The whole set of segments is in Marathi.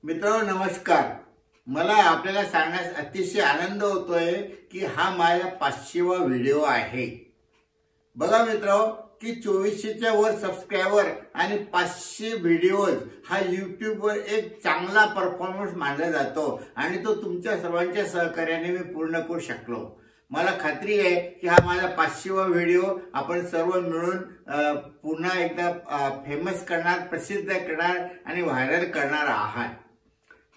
मित्रांनो नमस्कार। मला आपल्याला सांगण्यास अतिशय आनंद होतोय की हा माझा 500वा व्हिडिओ आहे। बघा मित्रांनो की 2400च्या वर सबस्क्रायबर आणि 500 व्हिडिओज हा YouTube वर एक चांगला परफॉर्मन्स मानला जातो आणि तो तुमच्या सर्वांच्या सहकार्याने मी पूर्ण करू शकलो। मला खात्री आहे की हा माझा 500वा व्हिडिओ आपण सर्व मिळून पुन्हा एकदा फेमस करणार, प्रसिद्ध करणार आणि व्हायरल करणार आहात।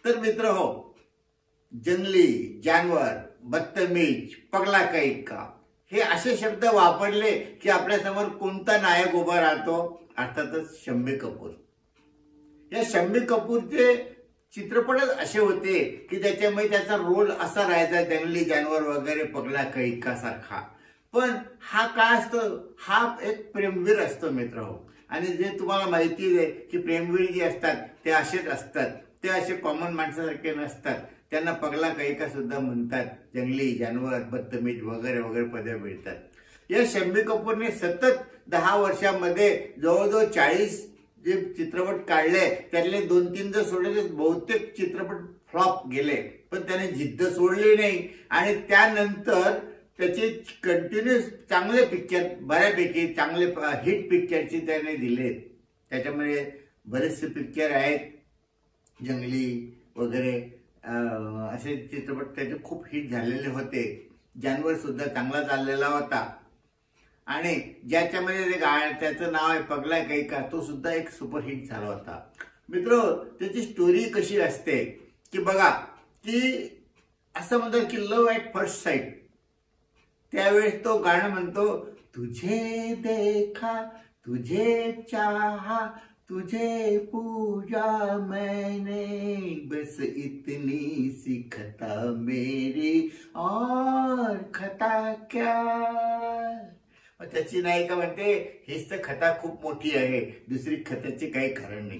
तर मित्र हो, जंगली जानवर, बदतमीज, पगला कैका हे असे शब्द वापरले की आपल्या समोर कोणता नायक उभा राहतो? अर्थातच शम्मी कपूर। या शम्मी कपूरचे चित्रपटच असे होते की त्याच्यामध्ये त्याचा रोल असा राहायचा, जंगली जानवर वगैरे पगला कैका सारखा। पण हा काय असतो? हा एक प्रेमवीर असतो मित्र हो। आणि जे तुम्हाला माहिती आहे की प्रेमवीर जे असतात ते असेच असतात, ते असे कॉमन माणसासारखे नसतात। त्यांना पगला कैका सुद्धा म्हणतात, जंगली जानवर, बदतमीज वगैरे वगैरे पदे मिळतात। या शम्मी कपूरने सतत 10 वर्षांमध्ये जवळजवळ 40 जे चित्रपट काढले, त्यातले 2-3 जर सोडले तर बहुतेक चित्रपट फ्लॉप गेले। पण त्याने जिद्द सोडली नाही आणि त्यानंतर त्याचे कंटिन्यूस चांगले पिक्चर, बऱ्यापैकी चांगले हिट पिक्चरची त्याने दिले। त्याच्यामध्ये बरेचसे पिक्चर आहेत, जंगली वगैरे असे चित्रपट त्याचे खूप हिट झालेले होते। जानवर सुद्धा चांगला चाललेला होता आणि ज्याच्यामध्ये ते त्याचं नाव आहे पगला कैका, तो सुद्धा एक सुपरहिट झाला होता। मित्र, त्याची स्टोरी कशी असते की बघा की असं म्हणतात की लव्ह ॲट फर्स्ट साइट। त्यावेळेस तो गाणं म्हणतो, तुझे देखा तुझे चाहा तुझे पूजा मैंने, बस इतनी सी खता मेरी और खता क्या। त्याची नायिका म्हणते, हेच तर खता खूप मोठी आहे, दुसरी खताची काही कारण नाही।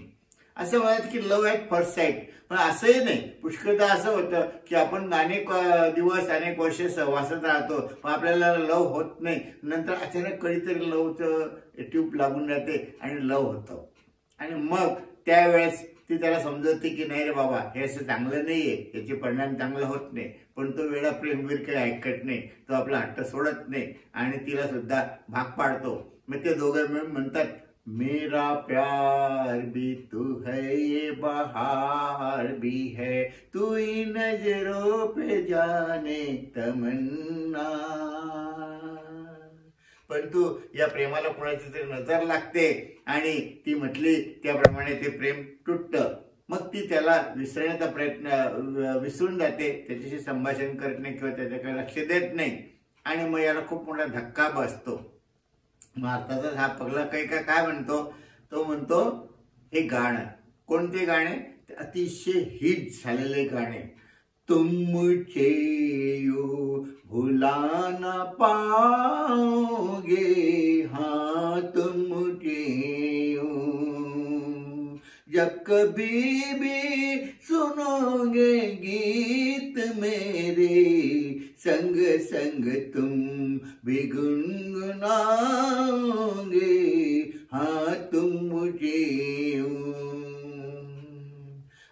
असं म्हणत की लव्ह ॲट फर्स्ट साइट। पण असंही नाही, पुष्कळदा असं होतं की आपण अनेक दिवस अनेक वर्ष सहवासात राहतो, पण आपल्याला लव्ह होत नाही। नंतर अचानक कधीतरी लव्हचं ट्यूब लागून जाते आणि लव्ह होतं आणि मग त्यावेळेस ती त्याला समजवते की नाही रे बाबा, हे असं चांगलं नाहीये, याचे परिणाम चांगला होत नाही। पण तो वेळा प्रेमवीर काही ऐकत नाही, तो आपला हट्ट सोडत नाही आणि तिला सुद्धा भाग पाडतो। मग ते दोघं मिळून म्हणतात, मेरा प्यार भी तू है, ये बहार भी है, तू ही नजरों पे जाने तमन्ना। परंतु या प्रेमाला कोणाची तरी नजर लागते आणि ती म्हटली त्याप्रमाणे ते प्रेम तुटतं। मग ती त्याला विसरण्याचा प्रयत्न विसरून जाते, त्याच्याशी संभाषण करत नाही किंवा त्याच्याकडे लक्ष देत नाही आणि मग याला खूप मोठा धक्का बसतो। मग अर्थातच हा पगला कैका काय म्हणतो? तो म्हणतो हे गाणं, कोणते गाणे? अतिशय हिट झालेले गाणे, तुम मुझे यूं भुला ना पाओगे, हाँ तुम मुझे यूं जब कभी भी सुनोगे गीत मेरे, संग संग तुम भी गुनगुनाओगे, हाँ तुम मुझे यूं।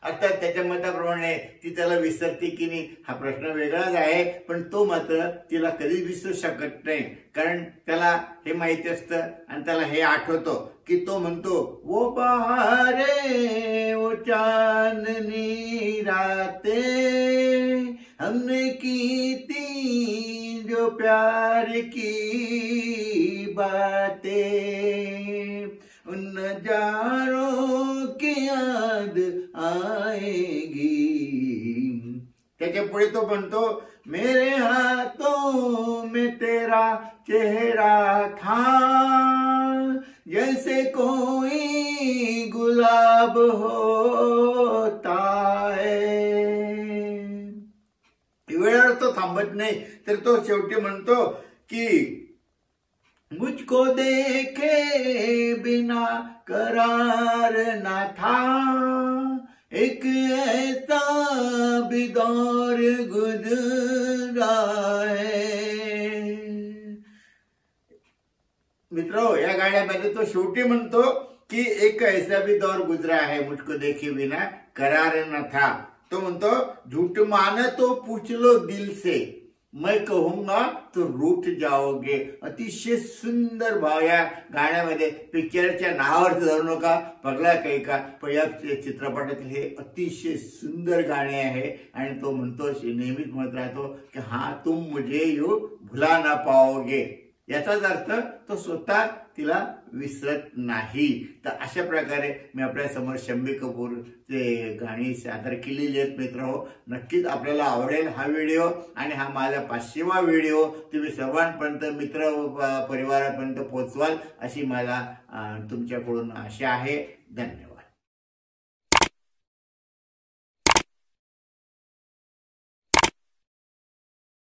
अर्थात त्याच्या मताप्रमाणे ती त्याला विसरते की नाही हा प्रश्न वेगळाच आहे, पण तो मात्र तिला कधीच विसरू शकत नाही, कारण त्याला हे माहिती असतं आणि त्याला हे आठवतं की तो म्हणतो, वो बहारे वो चांदनी रातें हमने की थी जो प्यार की बातें, उन नजारों की याद आएगी। त्याच्या पुढे तो म्हणतो, मेरे हाथों में तेरा चेहरा था, जैसे कोई गुलाब होता है। वेळेवर तो थांबत नाही, तर तो शेवटी म्हणतो की मुझको देखे बिना करार ना था, एक ऐसा भी दौर गुजरा है। मित्रो, या गाण्यामध्ये तो शेवटी म्हणतो की एक ऐसा भी दौर गुजरा है मुझको देखे बिना करार न था। तो म्हणतो झूठ माना तो पूछ लो दिल से, मैं कहूंगा तो रूठ जाओगे। अतिशय सुंदर भाव या गाण्यामध्ये, पिक्चरच्या नावावर धरू नका पगला काही का, पण या चित्रपटातील हे अतिशय सुंदर गाणे आहे आणि तो म्हणतो, नेहमीच म्हणत राहतो की हा तुम मुझे यूं भुला ना पाओगे, याचाच अर्थ तो स्वतः तिला विसरत नाही। तर अशा प्रकारे मी आपल्या समोर शम्मी कपूर चे गाणी सादर केलेली आहेत मित्रहो। नक्कीच आपल्याला आवडेल हा व्हिडिओ आणि हा माझा 500वा व्हिडिओ तुम्ही सर्वांपर्यंत मित्र परिवारापर्यंत पोहोचवाल अशी मला तुमच्याकडून आशा आहे। धन्यवाद।